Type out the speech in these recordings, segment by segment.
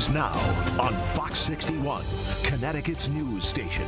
News Now on Fox 61, Connecticut's news station.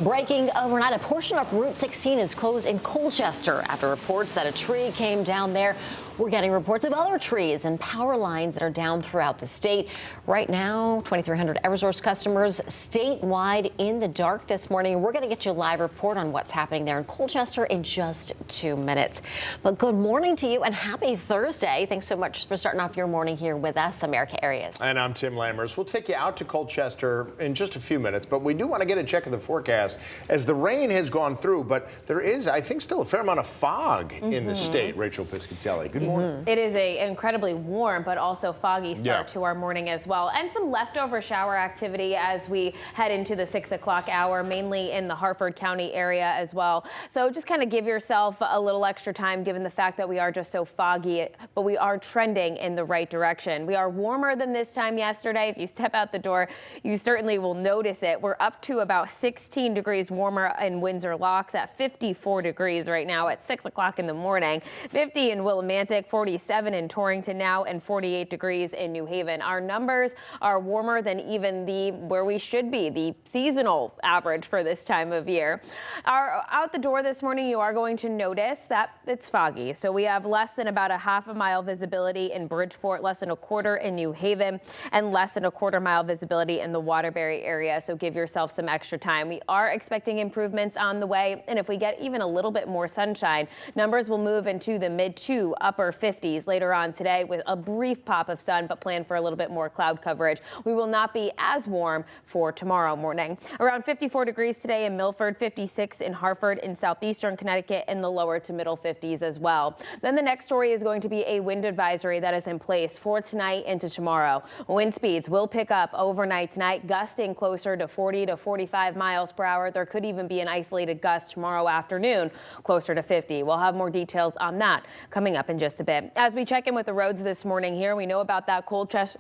Breaking overnight, a portion of Route 16 is closed in Colchester after reports that a tree came down there. We're getting reports of other trees and power lines that are down throughout the state. Right now, 2,300 Eversource customers statewide in the dark this morning. We're going to get you a live report on what's happening there in Colchester in just 2 minutes. But good morning to you and happy Thursday. Thanks so much for starting off your morning here with us, America Areas. And I'm Tim Lammers. We'll take you out to Colchester in just a few minutes, but we do want to get a check of the forecast as the rain has gone through. But there is, I think, still a fair amount of fog in the state. Rachel Piscatelli, good morning. It is an incredibly warm but also foggy start to our morning as well, and some leftover shower activity as we head into the 6 o'clock hour, mainly in the Harford County area as well. So just kind of give yourself a little extra time given the fact that we are just so foggy, but we are trending in the right direction. We are warmer than this time yesterday. If you step out the door, you certainly will notice it. We're up to about 16 degrees warmer in Windsor Locks, at 54 degrees right now at 6 o'clock in the morning, 50 in Willimantic, 47 in Torrington now, and 48 degrees in New Haven. Our numbers are warmer than even where we should be, the seasonal average for this time of year. Out the door this morning, you are going to notice that it's foggy. So we have less than about a half a mile visibility in Bridgeport, less than a quarter in New Haven, and less than a quarter mile visibility in the Waterbury area. So give yourself some extra time. We are expecting improvements on the way, and if we get even a little bit more sunshine, numbers will move into the mid to upper 50s later on today with a brief pop of sun, but plan for a little bit more cloud coverage. We will not be as warm for tomorrow morning. Around 54 degrees today in Milford, 56 in Hartford, in southeastern Connecticut, in the lower to middle 50s as well. Then the next story is going to be a wind advisory that is in place for tonight into tomorrow. Wind speeds will pick up overnight tonight, gusting closer to 40 to 45 miles per hour. There could even be an isolated gust tomorrow afternoon, closer to 50. We'll have more details on that coming up in just a bit. As we check in with the roads this morning here, we know about that Colchester.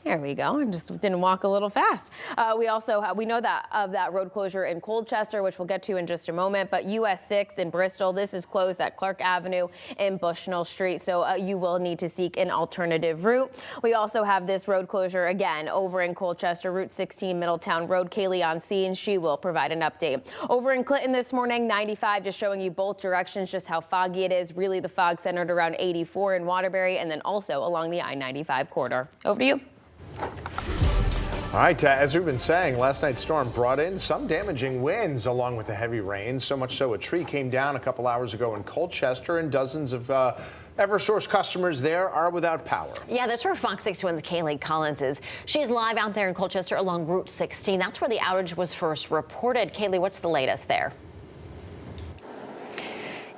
There we go. I just didn't walk a little fast. We know that of that road closure in Colchester, which we'll get to in just a moment. But US 6 in Bristol, this is closed at Clark Avenue and Bushnell Street. So you will need to seek an alternative route. We also have this road closure again over in Colchester, Route 16 Middletown Road. Kaylee on scene. She will provide an update. Over in Clinton this morning, 95, just showing you both directions, just how foggy it is. Really the fog centered around 84 in Waterbury, and then also along the I-95 corridor. Over to you. All right, as we've been saying, last night's storm brought in some damaging winds along with the heavy rain. So much so a tree came down a couple hours ago in Colchester, and dozens of Eversource customers there are without power. Yeah, that's where Fox 61's Kaylee Collins is. She's live out there in Colchester along Route 16. That's where the outage was first reported. Kaylee, what's the latest there?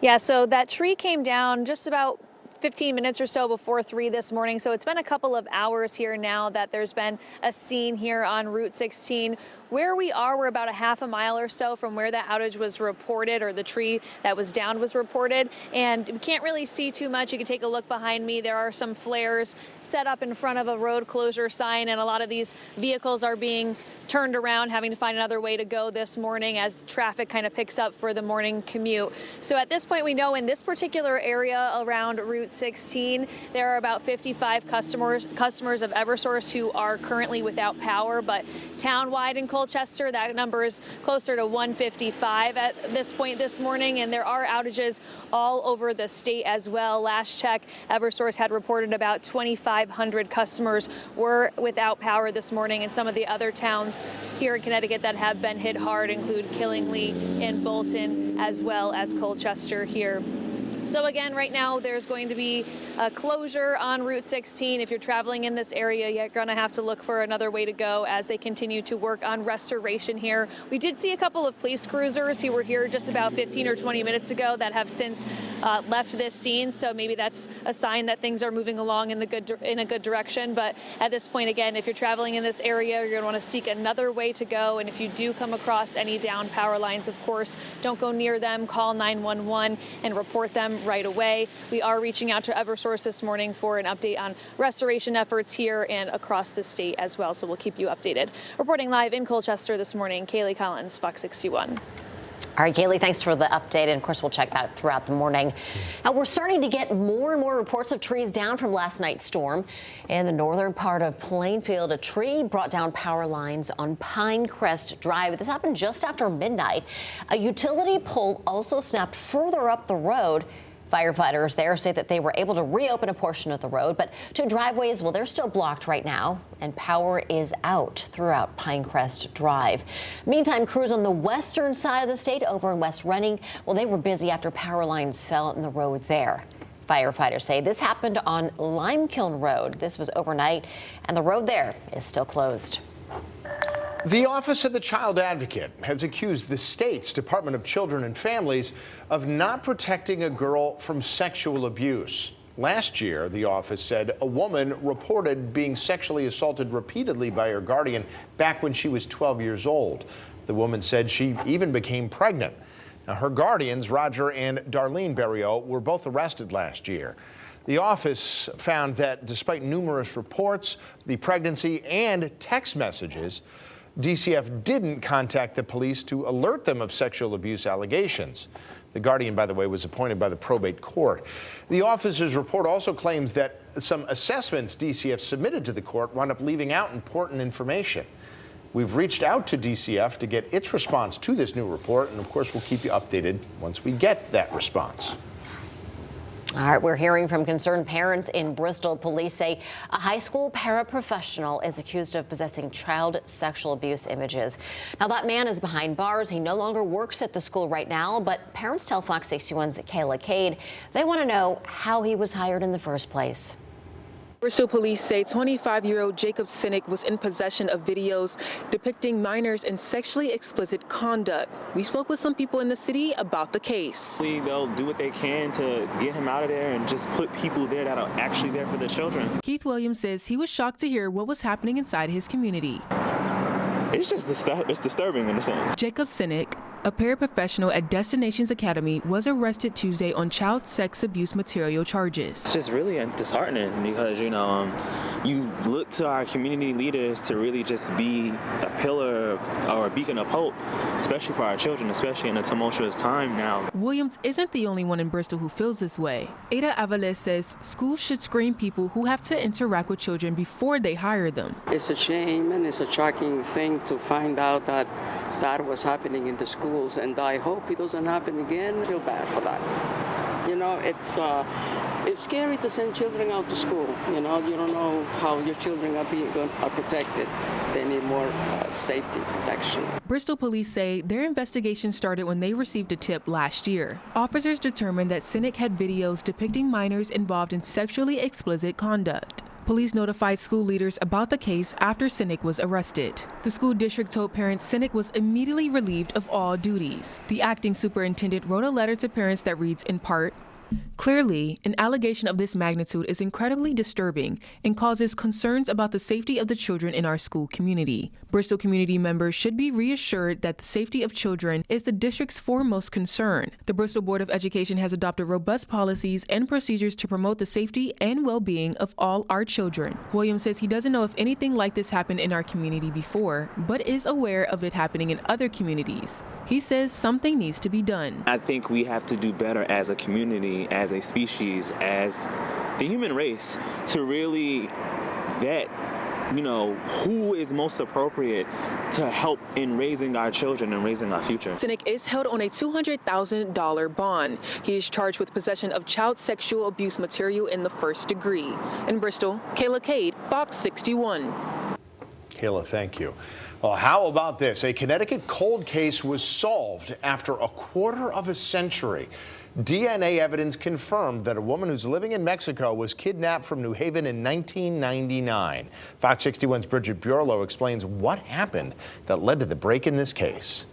Yeah, so that tree came down just about 15 minutes or so before 3 this morning. So it's been a couple of hours here now that there's been a scene here on Route 16. Where we are, we're about a half a mile or so from where that outage was reported, or the tree that was down was reported. And we can't really see too much. You can take a look behind me. There are some flares set up in front of a road closure sign, and a lot of these vehicles are being turned around, having to find another way to go this morning as traffic kind of picks up for the morning commute. So at this point, we know in this particular area around Route 16, there are about 55 customers of Eversource who are currently without power, but townwide in Colchester, that number is closer to 155 at this point this morning, and there are outages all over the state as well. Last check, Eversource had reported about 2,500 customers were without power this morning, and some of the other towns here in Connecticut that have been hit hard include Killingly and Bolton, as well as Colchester here. So again, right now there's going to be a closure on Route 16. If you're traveling in this area, you're going to have to look for another way to go as they continue to work on restoration here. We did see a couple of police cruisers who were here just about 15 or 20 minutes ago that have since left this scene. So maybe that's a sign that things are moving along in a good direction. But at this point, again, if you're traveling in this area, you're going to want to seek another way to go. And if you do come across any down power lines, of course, don't go near them. Call 911 and report them right away. We are reaching out to Eversource this morning for an update on restoration efforts here and across the state as well. So we'll keep you updated. Reporting live in Colchester this morning, Kaylee Collins, Fox 61. All right, Kaylee, thanks for the update. And of course, we'll check that throughout the morning. Now, we're starting to get more and more reports of trees down from last night's storm. In the northern part of Plainfield, a tree brought down power lines on Pinecrest Drive. This happened just after midnight. A utility pole also snapped further up the road. Firefighters there say that they were able to reopen a portion of the road, but two driveways, well, they're still blocked right now, and power is out throughout Pinecrest Drive. Meantime, crews on the western side of the state over in West Reading, well, they were busy after power lines fell in the road there. Firefighters say this happened on Limekiln Road. This was overnight, and the road there is still closed. The Office of the Child Advocate has accused the state's Department of Children and Families of not protecting a girl from sexual abuse. Last year, the office said a woman reported being sexually assaulted repeatedly by her guardian back when she was 12 years old. The woman said she even became pregnant. Now, her guardians, Roger and Darlene Berriot, were both arrested last year. The office found that despite numerous reports, the pregnancy and text messages, DCF didn't contact the police to alert them of sexual abuse allegations. The guardian, by the way, was appointed by the probate court. The officer's report also claims that some assessments DCF submitted to the court wound up leaving out important information. We've reached out to DCF to get its response to this new report, and of course, we'll keep you updated once we get that response. All right, we're hearing from concerned parents in Bristol. Police say a high school paraprofessional is accused of possessing child sexual abuse images. Now, that man is behind bars. He no longer works at the school right now, but parents tell Fox 61's Kayla Cade they want to know how he was hired in the first place. Bristol police say 25-year-old Jacob Sinek was in possession of videos depicting minors in sexually explicit conduct. We spoke with some people in the city about the case. They'll do what they can to get him out of there and just put people there that are actually there for the children. Keith Williams says he was shocked to hear what was happening inside his community. It's just it's disturbing in a sense. Jacob Sinek, a paraprofessional at Destinations Academy, was arrested Tuesday on child sex abuse material charges. It's just really disheartening because, you look to our community leaders to really just be a pillar or a beacon of hope, especially for our children, especially in a tumultuous time now. Williams isn't the only one in Bristol who feels this way. Ada Avales says schools should screen people who have to interact with children before they hire them. It's a shame and it's a shocking thing to find out that that was happening in the schools, and I hope it doesn't happen again. I feel bad for that. It's scary to send children out to school. You don't know how your children are protected. They need more safety protection. Bristol police say their investigation started when they received a tip last year. Officers determined that Sinek had videos depicting minors involved in sexually explicit conduct. Police notified school leaders about the case after Sinek was arrested. The school district told parents Sinek was immediately relieved of all duties. The acting superintendent wrote a letter to parents that reads in part, "Clearly, an allegation of this magnitude is incredibly disturbing and causes concerns about the safety of the children in our school community. Bristol community members should be reassured that the safety of children is the district's foremost concern. The Bristol Board of Education has adopted robust policies and procedures to promote the safety and well-being of all our children." Williams says he doesn't know if anything like this happened in our community before, but is aware of it happening in other communities. He says something needs to be done. I think we have to do better as a community, as a species, as the human race, to really vet who is most appropriate to help in raising our children and raising our future. Sinek is held on a $200,000 bond. He is charged with possession of child sexual abuse material in the first degree. In Bristol, Kayla Cade, Fox 61. Kayla, thank you. Well, how about this? A Connecticut cold case was solved after a quarter of a century. DNA evidence confirmed that a woman who's living in Mexico was kidnapped from New Haven in 1999. Fox 61's Bridget Bureau explains what happened that led to the break in this case.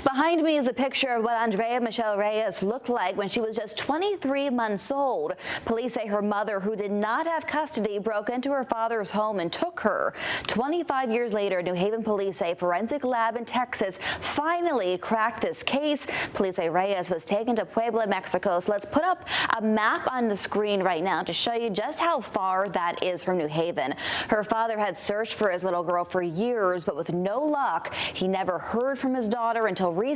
Behind Behind me is a picture of what Andrea Michelle Reyes looked like when she was just 23 months old. Police say her mother, who did not have custody, broke into her father's home and took her. 25 years later, New Haven police say a forensic lab in Texas finally cracked this case. Police say Reyes was taken to Puebla, Mexico. So let's put up a map on the screen right now to show you just how far that is from New Haven. Her father had searched for his little girl for years, but with no luck. He never heard from his daughter until recently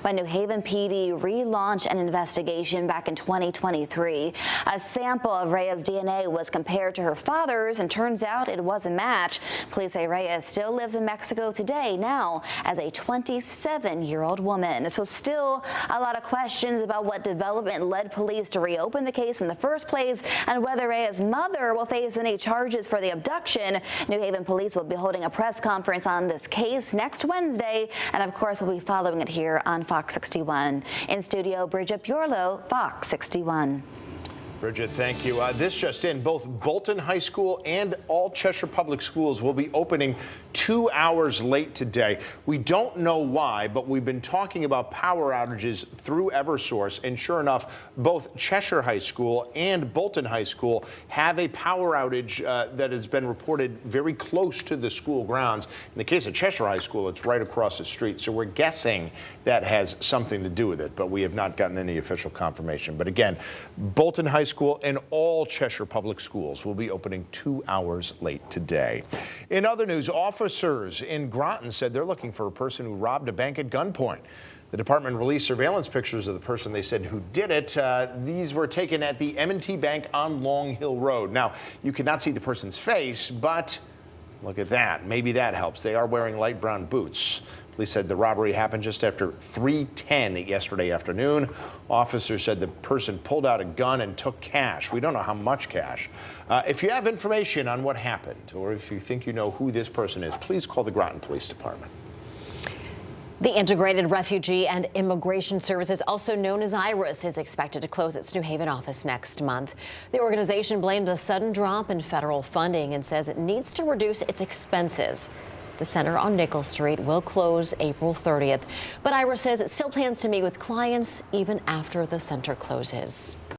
when New Haven PD relaunched an investigation back in 2023. A sample of Reyes' DNA was compared to her father's, and turns out it was a match. Police say Reyes still lives in Mexico today, now as a 27-year-old woman. So still a lot of questions about what development led police to reopen the case in the first place and whether Reyes' mother will face any charges for the abduction. New Haven police will be holding a press conference on this case next Wednesday, and of course we'll be following it here on Fox 61. In studio, Bridget Piorlo, Fox 61. Bridget, thank you. This just in, both Bolton High School and all Cheshire Public Schools will be opening 2 hours late today. We don't know why, but we've been talking about power outages through Eversource, and sure enough, both Cheshire High School and Bolton High School have a power outage that has been reported very close to the school grounds. In the case of Cheshire High School, it's right across the street, so we're guessing that has something to do with it, but we have not gotten any official confirmation. But again, Bolton High School and all Cheshire Public Schools will be opening 2 hours late today. In other news, officers in Groton said they're looking for a person who robbed a bank at gunpoint. The department released surveillance pictures of the person they said who did it. These were taken at the M&T Bank on Long Hill Road. Now, you could not see the person's face, but look at that. Maybe that helps. They are wearing light brown boots. Police said the robbery happened just after 3:10 yesterday afternoon. Officers said the person pulled out a gun and took cash. We don't know how much cash. If you have information on what happened, or if you think you know who this person is, please call the Groton Police Department. The Integrated Refugee and Immigration Services, also known as IRIS, is expected to close its New Haven office next month. The organization blamed a sudden drop in federal funding and says it needs to reduce its expenses. The center on Nickel Street will close April 30th, but IRIS says it still plans to meet with clients even after the center closes.